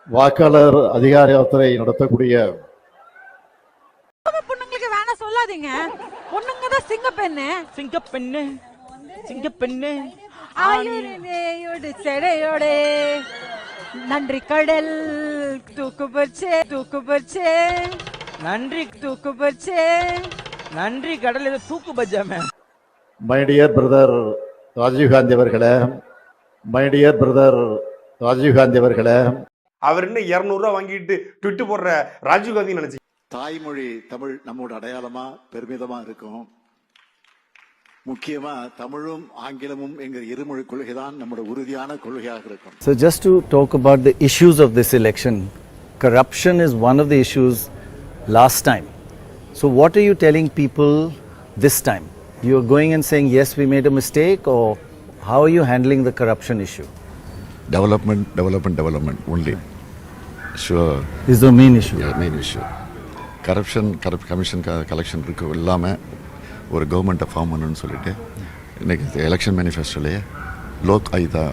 வாக்காளர் அதிகார யாத்திரை நடத்தக்கூடிய பொண்ணுங்களுக்கு வேணா சொல்லாதீங்க. பொண்ணுங்க தான் சிங்கப்பெண்ணு. சிங்கப்பெண்ணு சிங்கப்பெண்ணு ஆயுரோடு செடையோடு நன்றி கடல் தூக்கு பறிச்சே நன்றி தூக்கு பறிச்சே. நன்றி கடல் ஏதோ தூக்கு பஜாம. மை டியர் பிரதர் ராஜீவ்காந்தி அவர்களே, மை டியர் பிரதர் ராஜீவ்காந்தி அவர்களே, அவர் இன்னும் 200 ரூபா வாங்கிட்டு ட்விட்டு போடுற ராஜீவ்காந்தி நினைச்சு. தாய்மொழி தமிழ் நம்மோட அடையாளமா பெருமிதமா இருக்கும். முக்கியமா தமிழும் ஆங்கிலமும் என்கிற இருமொழி கொள்கைதான் நம்முடைய உறுதியான கொள்கையாக இருக்கும். So just to talk about the issues of this election, corruption is one of the issues last time. So what are you telling people this time? You are going and saying yes, we made a mistake, or how are you handling the corruption issue? Development only. Sure. This is the main issue. Yeah, main issue. Corrupt commission collection இருக்கு இல்லாமல் ஒரு கவர்மெண்ட்டை form பண்ணணும்னு சொல்லிட்டு இன்றைக்கி election மேனிஃபெஸ்டோலேயே Lok ஆயுதா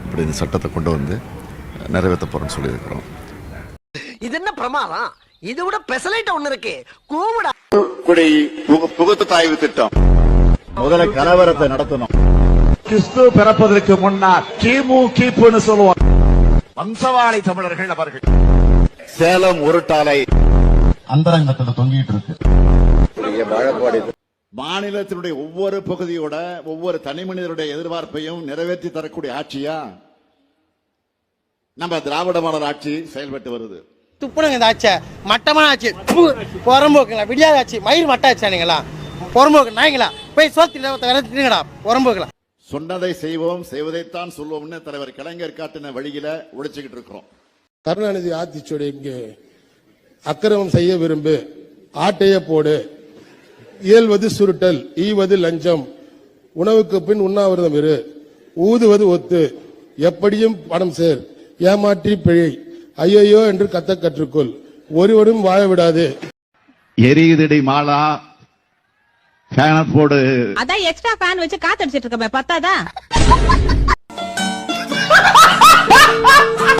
அப்படின்னு சட்டத்தை கொண்டு வந்து நிறைவேற்ற போகிறோன்னு சொல்லியிருக்கிறோம். இது என்ன பிரமாதம்? இது விட பெசலைட் ஒண்ணு இருக்கு. கூவுடா. குடி புகுத்து தாய்வு திட்டம் முதல்ல கலவரத்தை நடத்தணும். கிறிஸ்து பிறப்பதற்கு முன்னால் கிமுன்னு சொல்லுவாங்க. வம்சவாளி தமிழர்கள் அவர்கள். சேலம் உருட்டாலை அந்தரங்கத்துல தொங்கிட்டு இருக்கு. மாநிலத்தினுடைய ஒவ்வொரு பகுதியோட ஒவ்வொரு தனி மனிதனுடைய எதிர்பார்ப்பையும் நிறைவேற்றி தரக்கூடிய ஆட்சியா நம்ம திராவிட மாடல் ஆட்சி செயல்பட்டு வருது. துப்புனங்க இந்த ஆட்சி மட்டமான ஆட்சி. புறம்போக்குங்களா விடியாத ஆட்சி. மயிர் மட்ட ஆச்சானுங்களா புறம்போக்கு நாய்ங்களா போய் சோத்திங்கடா புறம்போக்குல. சொன்னதை செய்வோம், செய்வதைத்தான் சொல்வோம்னு தலைவர் கலைஞர் காட்டின வழியில உழைச்சுக்கிட்டு இருக்கிறோம். கருணாநிதி ஆத்திச்சோடு இங்கே அக்கிரமம் செய்ய விரும்பு, ஆட்டைய போடு, இயல்வது சுருட்டல், ஈவது லஞ்சம், உணவுக்கு பின் உண்ணாவிரதம் இரு, ஊதுவது ஒத்து, எப்படியும் பணம் சேர், ஏமாற்றி பிழை, ஐயோ என்று கத்த கற்றுக்கொள், ஒருவரும் வாழ விடாது. எரியுதடி மாலா ஃபேன போடு. அதான் எக்ஸ்ட்ரா ஃபேன் வச்சு காத்தடிச்சிட்டு இருக்கமே பத்தாதா?